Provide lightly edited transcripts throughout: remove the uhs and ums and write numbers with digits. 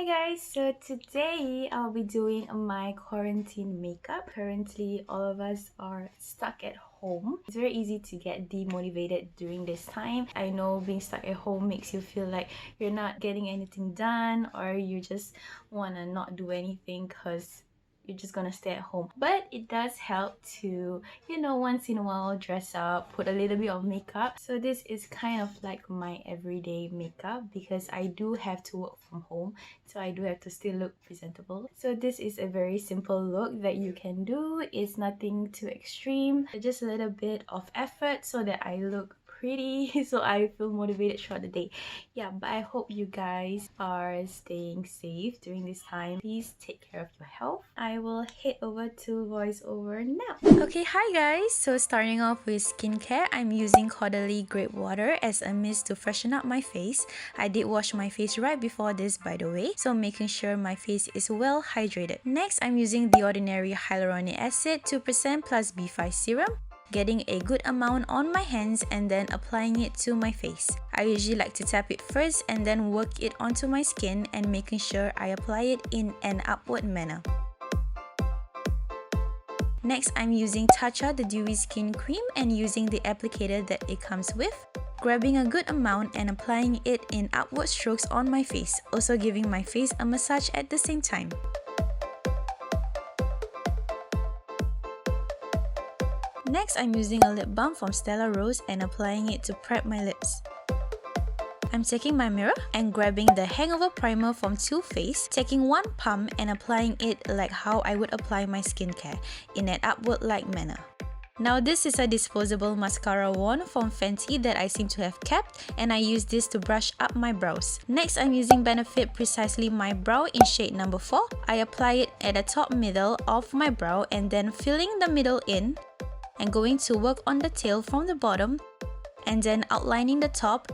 Hi guys, so today I'll be doing my quarantine makeup. Currently, all of us are stuck at home. It's very easy to get demotivated during this time. I know being stuck at home makes you feel like you're not getting anything done, or you just want to not do anything because you're just gonna stay at home. But it does help to, once in a while dress up, put a little bit of makeup. So this is kind of like my everyday makeup because I do have to work from home, so I do have to still look presentable. So this is a very simple look that you can do. It's nothing too extreme, just a little bit of effort so that I look pretty, so I feel motivated throughout the day. Yeah, but I hope you guys are staying safe during this time. Please take care of your health. I will head over to voiceover now. Okay, hi guys. So starting off with skincare, I'm using Caudalie Grape water as a mist to freshen up my face. I did wash my face right before this, by the way, so making sure my face is well hydrated. Next, I'm using The Ordinary Hyaluronic Acid 2% plus B5 serum, getting a good amount on my hands and then applying it to my face. I usually like to tap it first and then work it onto my skin and making sure I apply it in an upward manner. Next, I'm using Tatcha, the Dewy Skin Cream, and using the applicator that it comes with, grabbing a good amount and applying it in upward strokes on my face, also giving my face a massage at the same time. Next, I'm using a lip balm from Stella Rose and applying it to prep my lips. I'm taking my mirror and grabbing the Hangover primer from Too Faced, taking one pump and applying it like how I would apply my skincare, in an upward-like manner. Now this is a disposable mascara wand from Fenty that I seem to have kept, and I use this to brush up my brows. Next, I'm using Benefit Precisely My Brow in shade number 4. I apply it at the top middle of my brow and then filling the middle in, and going to work on the tail from the bottom, and then outlining the top,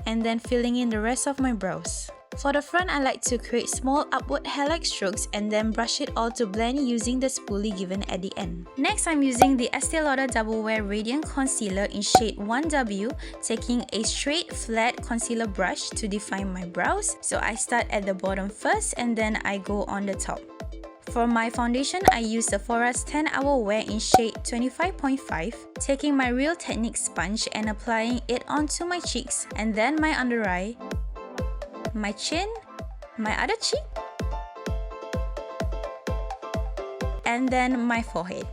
and then filling in the rest of my brows. For the front, I like to create small upward hair-like strokes and then brush it all to blend using the spoolie given at the end. Next, I'm using the Estee Lauder Double Wear Radiant Concealer in shade 1W, taking a straight, flat concealer brush to define my brows. So I start at the bottom first and then I go on the top. For my foundation, I use Sephora's 10-Hour Wear in shade 25.5, taking my Real Techniques sponge and applying it onto my cheeks, and then my under eye, my chin, my other cheek, and then my forehead.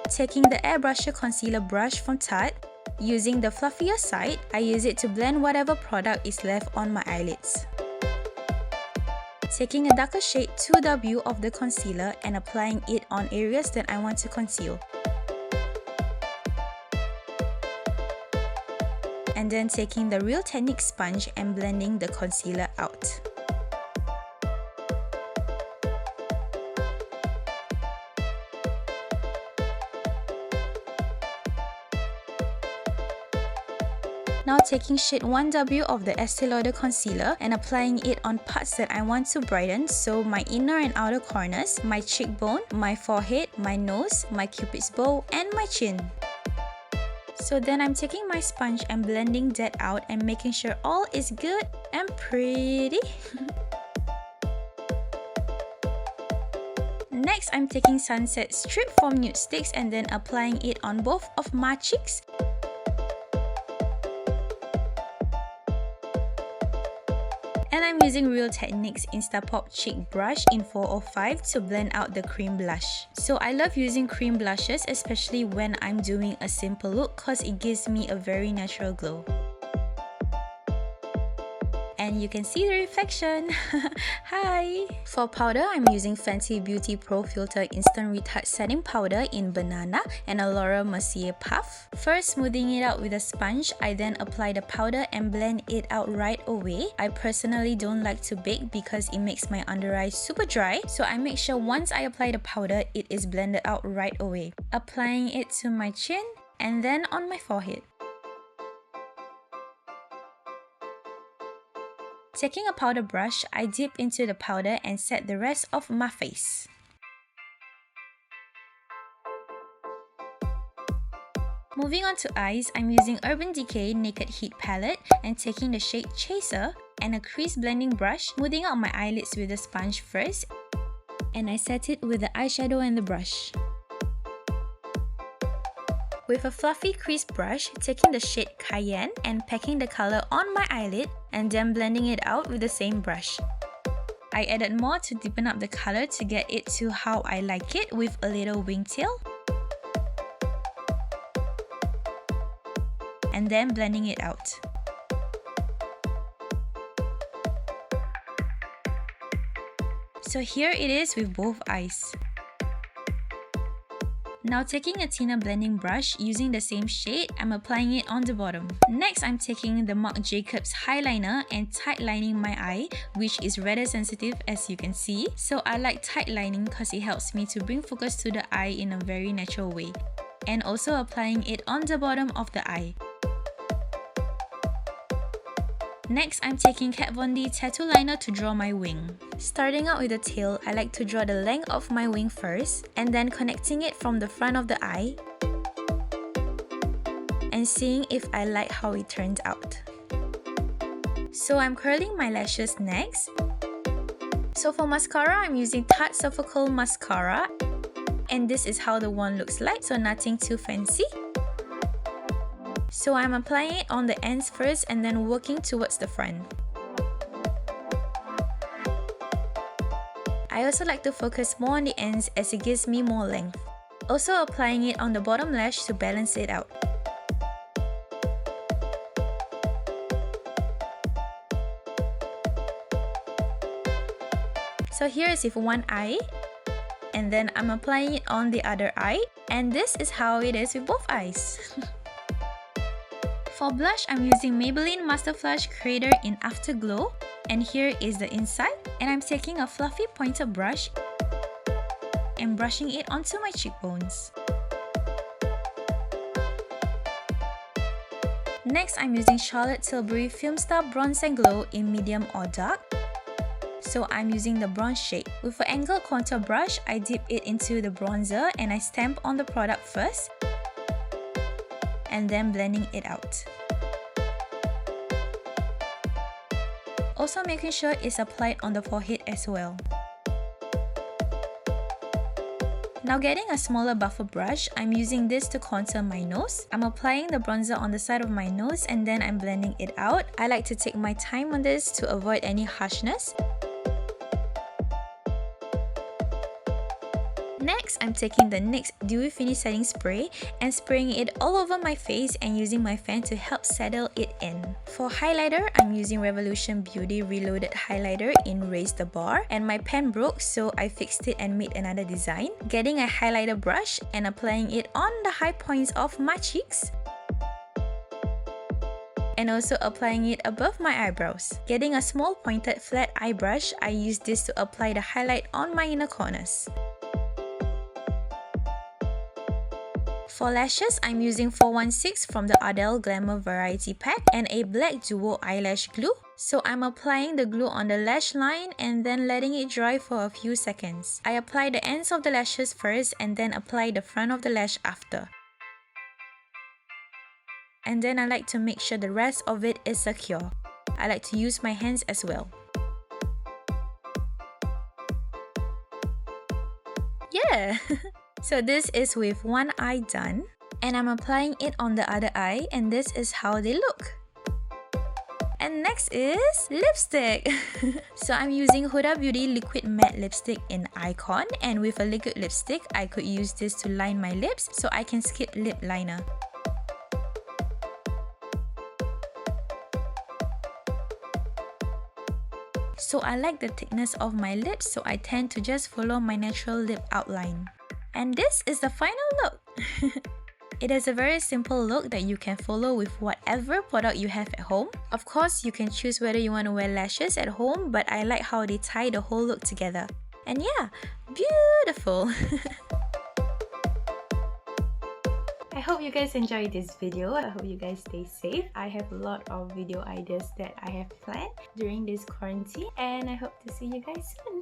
Taking the Airbrusher concealer brush from Tarte, using the fluffier side, I use it to blend whatever product is left on my eyelids. Taking a darker shade 2W of the concealer and applying it on areas that I want to conceal. And then taking the Real Techniques sponge and blending the concealer out. Now taking shade 1W of the Estee Lauder concealer and applying it on parts that I want to brighten, so my inner and outer corners, my cheekbone, my forehead, my nose, my cupid's bow, and my chin. So then I'm taking my sponge and blending that out and making sure all is good and pretty. Next, I'm taking Sunset Strip from Nudestix and then applying it on both of my cheeks. And I'm using Real Techniques Instapop Cheek Brush in 405 to blend out the cream blush. So I love using cream blushes, especially when I'm doing a simple look, because it gives me a very natural glow. And you can see the reflection. Hi! For powder, I'm using Fenty Beauty Pro Filter Instant Retouch Setting Powder in Banana and a Laura Mercier Puff. First, smoothing it out with a sponge, I then apply the powder and blend it out right away. I personally don't like to bake because it makes my under eye super dry, so I make sure once I apply the powder, it is blended out right away. Applying it to my chin and then on my forehead. Taking a powder brush, I dip into the powder and set the rest of my face. Moving on to eyes, I'm using Urban Decay Naked Heat palette and taking the shade Chaser and a crease blending brush, smoothing out my eyelids with a sponge first, and I set it with the eyeshadow and the brush. With a fluffy crease brush, taking the shade Cayenne and packing the color on my eyelid and then blending it out with the same brush. I added more to deepen up the color to get it to how I like it with a little wingtail. And then blending it out. So here it is with both eyes. Now taking a thinner blending brush using the same shade, I'm applying it on the bottom. Next, I'm taking the Marc Jacobs highliner and tight lining my eye, which is rather sensitive as you can see. So I like tight lining because it helps me to bring focus to the eye in a very natural way. And also applying it on the bottom of the eye. Next, I'm taking Kat Von D tattoo liner to draw my wing. Starting out with the tail, I like to draw the length of my wing first and then connecting it from the front of the eye and seeing if I like how it turns out. So I'm curling my lashes next. So for mascara, I'm using Tarte Surfer Curl mascara and this is how the wand looks like, so nothing too fancy. So I'm applying it on the ends first and then working towards the front. I also like to focus more on the ends as it gives me more length. Also applying it on the bottom lash to balance it out. So here is with one eye, and then I'm applying it on the other eye, and this is how it is with both eyes. For blush, I'm using Maybelline Master Flush Creator in Afterglow, and here is the inside, and I'm taking a fluffy pointed brush and brushing it onto my cheekbones. Next, I'm using Charlotte Tilbury Filmstar Bronze and Glow in medium or dark. So I'm using the bronze shade. With an angled contour brush, I dip it into the bronzer and I stamp on the product first and then blending it out. Also making sure it's applied on the forehead as well. Now getting a smaller buffer brush, I'm using this to contour my nose. I'm applying the bronzer on the side of my nose and then I'm blending it out. I like to take my time on this to avoid any harshness. Next, I'm taking the NYX Dewy Finish Setting Spray and spraying it all over my face and using my fan to help settle it in. For highlighter, I'm using Revolution Beauty Reloaded Highlighter in Raise the Bar, and my pen broke so I fixed it and made another design. Getting a highlighter brush and applying it on the high points of my cheeks. And also applying it above my eyebrows. Getting a small pointed flat eye brush, I use this to apply the highlight on my inner corners. For lashes, I'm using 416 from the Ardell Glamour Variety Pack and a black duo eyelash glue. So I'm applying the glue on the lash line and then letting it dry for a few seconds. I apply the ends of the lashes first and then apply the front of the lash after. And then I like to make sure the rest of it is secure. I like to use my hands as well. Yeah! So this is with one eye done, and I'm applying it on the other eye, and this is how they look. And next is lipstick. So I'm using Huda Beauty Liquid Matte Lipstick in Icon, and with a liquid lipstick, I could use this to line my lips so I can skip lip liner. So I like the thickness of my lips, so I tend to just follow my natural lip outline. And this is the final look! It is a very simple look that you can follow with whatever product you have at home. Of course, you can choose whether you want to wear lashes at home, but I like how they tie the whole look together. And yeah, beautiful! I hope you guys enjoyed this video. I hope you guys stay safe. I have a lot of video ideas that I have planned during this quarantine, and I hope to see you guys soon.